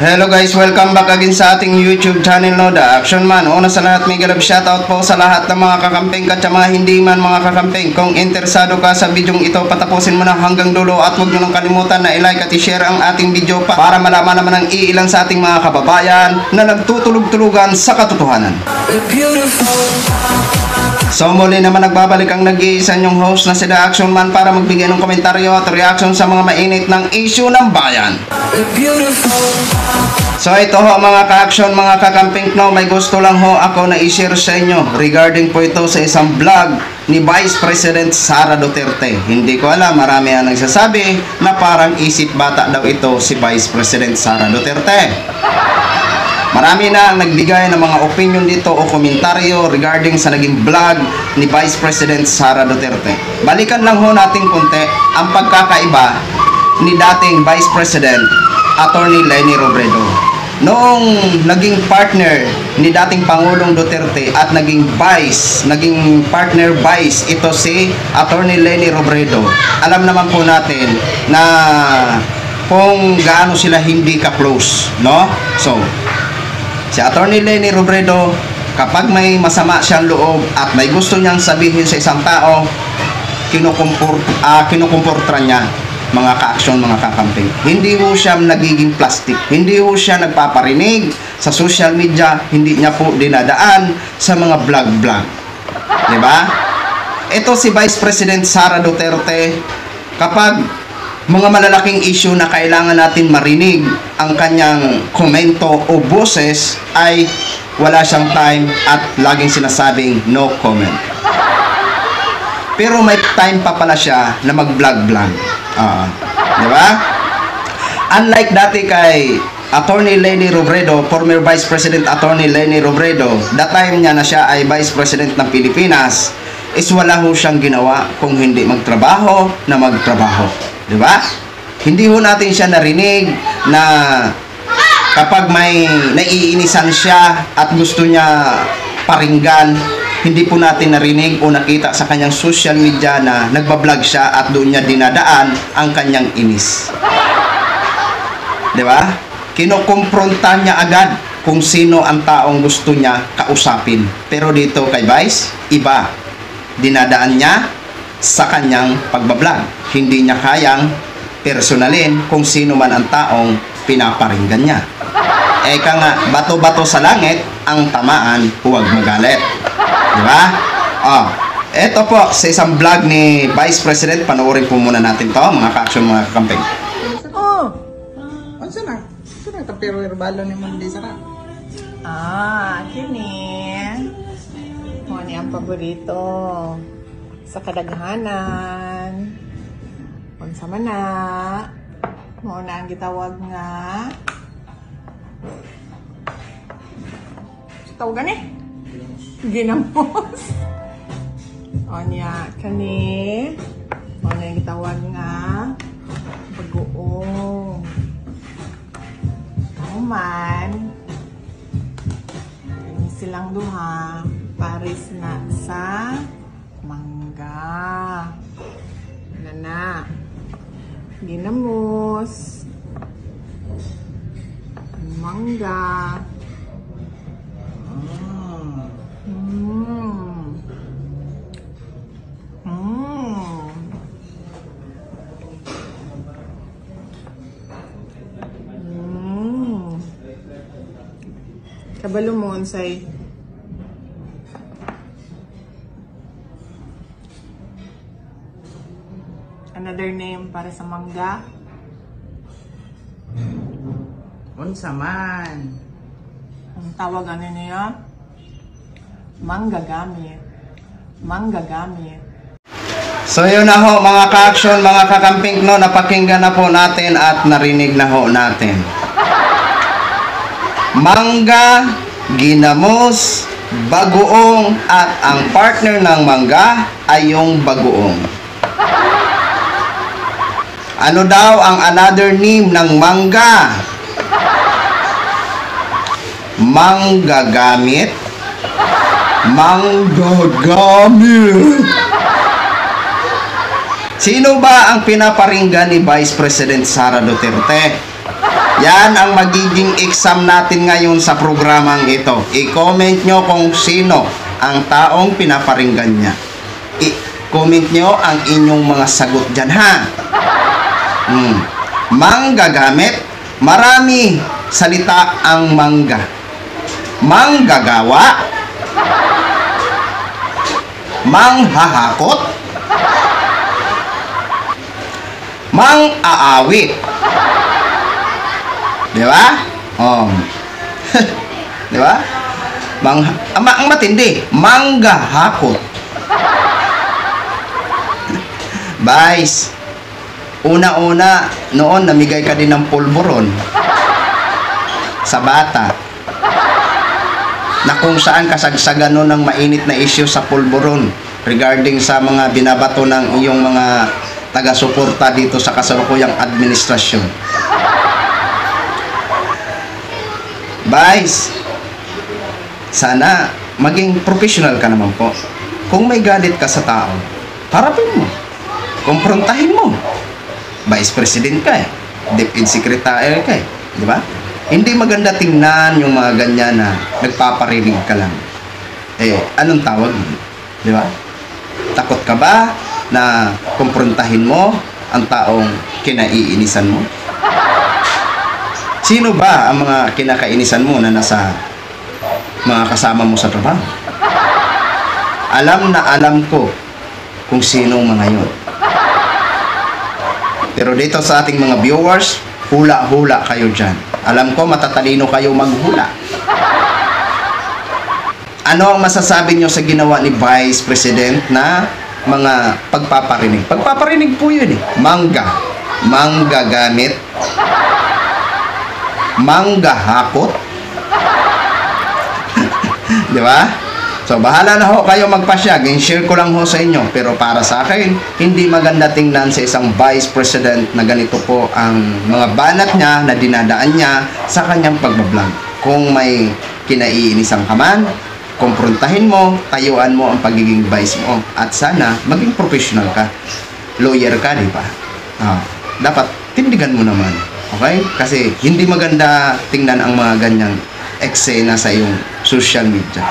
Hello guys, welcome back again sa ating YouTube channel, no, The Action Man. Una sa lahat, may galab shoutout po sa lahat ng mga kakamping at sa mga hindi man mga kakamping. Kung interesado ka sa videong ito, patapusin mo na hanggang dulo at huwag nyo nang kalimutan na i-like at i-share ang ating video para malaman naman ng iilan sa ating mga kababayan na nagtutulog-tulugan sa katotohanan. So muli naman nagbabalik ang nag-iisa nyong host na si The Action Man para magbigay ng komentaryo at reaction sa mga mainit ng issue ng bayan. So ito ho mga ka-action, mga kakamping, no, may gusto lang ho ako na i-share sa inyo regarding po ito sa isang vlog ni Vice President Sara Duterte. Hindi ko alam, marami ang nagsasabi na parang isip bata daw ito si Vice President Sara Duterte. Marami na ang nagbigay ng mga opinion dito o komentaryo regarding sa naging vlog ni Vice President Sara Duterte. Balikan lang ho natin konti ang pagkakaiba ni dating Vice President Attorney Leni Robredo. Noong naging partner ni dating Pangulong Duterte at naging partner vice ito si Attorney Leni Robredo. Alam naman po natin na kung gaano sila hindi ka-close, no? So, si Attorney Leni Robredo, kapag may masama siyang loob at may gusto niyang sabihin sa isang tao, kinukumportra niya, mga ka-action, mga kakamping. Hindi ho siya nagiging plastic. Hindi ho siya nagpaparinig sa social media. Hindi niya po dinadaan sa mga vlog-vlog. Diba? Ito si Vice President Sara Duterte, kapag mga malalaking issue na kailangan natin marinig ang kanyang komento o boses, ay wala siyang time at laging sinasabing no comment. Pero may time pa pala siya na mag-vlog-vlog. Diba? Unlike dati kay Attorney Leni Robredo, former Vice President Attorney Leni Robredo, that time niya na siya ay Vice President ng Pilipinas, is wala ho siyang ginawa kung hindi magtrabaho na magtrabaho. Diba? Hindi ho natin siya narinig na kapag may naiinisan siya at gusto niya paringgan, hindi po natin narinig o nakita sa kanyang social media na nagbablog siya at doon niya dinadaan ang kanyang inis. Diba? Kinukumpronta niya agad kung sino ang taong gusto niya kausapin. Pero dito kay Vice, iba. Dinadaan niya sa kanyang pagbablog. Hindi niya kayang personalin kung sino man ang taong pinaparinggan niya. Eka nga, bato-bato sa langit, ang tamaan, huwag magalit. Diba? Eto po, sa isang vlog ni Vice President, panoorin po muna natin to, mga ka-action, mga kakamping. Ano na? Saan na tapiro herbalo ni Mundi Sara? Kini. Mo ni ang paborito sa kadaghanan. Unsa man na? Mo na ang gitawag nga. Tawag gani? Ginamos. O niya, kani. O niya gitawag nga. Bagoong. Ano man. Kani silang duha. Paris na sa mangga. Nana. Ginamos. Mangga. Kabalo mo unsay another name para sa mangga? Unsa man? Ang tawag ano niya? Manggagamit. Manggagamit. So yun na ho mga ka-action, mga kakamping, no, napakinggan na po natin at narinig na ho natin. Mangga, ginamos, bagoong, at ang partner ng mangga ay yung bagoong. Ano daw ang another name ng mangga? Manggagamit. Manggagamit. Sino ba ang pinaparinggan ni Vice President Sara Duterte? Yan ang magiging exam natin ngayon sa programang ito. I-comment nyo kung sino ang taong pinaparinggan niya. I-comment nyo ang inyong mga sagot dyan, ha? Manggagamit. Marami salita ang mangga. Manggagawa. Manghahakot. Mang-aawit. Di ba? Oh. Di ba? Ang matindi, manggahakot. Guys, una-una, noon namigay ka din ng pulburon sa bata na kung saan kasagsagan nun ng mainit na issue sa pulburon regarding sa mga binabato ng iyong mga taga-suporta dito sa kasalukuyang administrasyon. Guys, sana maging professional ka naman po. Kung may galit ka sa tao, harapin mo. Kumprontahin mo. Vice President ka eh. Deputy Secretary ka eh. Di ba? Hindi maganda tingnan yung mga ganyan na nagpaparinig ka lang. Eh, anong tawag mo? Di ba? Takot ka ba na kumprontahin mo ang taong kinaiinisan mo? Sino ba ang mga kinakainisan mo na nasa mga kasama mo sa trabaho? Alam na alam ko kung sinong mga yon. Pero dito sa ating mga viewers, hula-hula kayo dyan. Alam ko matatalino kayo maghula. Ano ang masasabi nyo sa ginawa ni Vice President na mga pagpaparinig? Pagpaparinig po yun eh. Manggagamit, manggahakot. Di ba? So, bahala na ho kayo magpasyag. I-share ko lang ho sa inyo. Pero para sa akin, hindi maganda tingnan sa isang Vice President na ganito po ang mga banat niya na dinadaan niya sa kanyang pagbablog. Kung may kinaiinisan ka man, kumprontahin mo, tayuan mo ang pagiging vice mo. At sana, maging professional ka. Lawyer ka, di ba? Dapat, tindigan mo naman. Okay? Kasi, hindi maganda tingnan ang mga ganyang eksena sa iyong social media.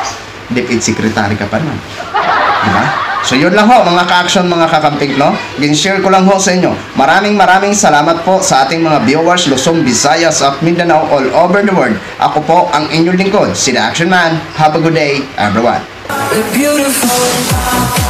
Deputy Secretary ka pa naman. Diba? So yun lang ho, mga ka-action, mga kakamping, no? Gin-share ko lang ho sa inyo. Maraming salamat po sa ating mga viewers, Luzon, Visayas, at Mindanao, all over the world. Ako po ang inyong lingkod, si The Action Man. Have a good day, everyone. Beautiful.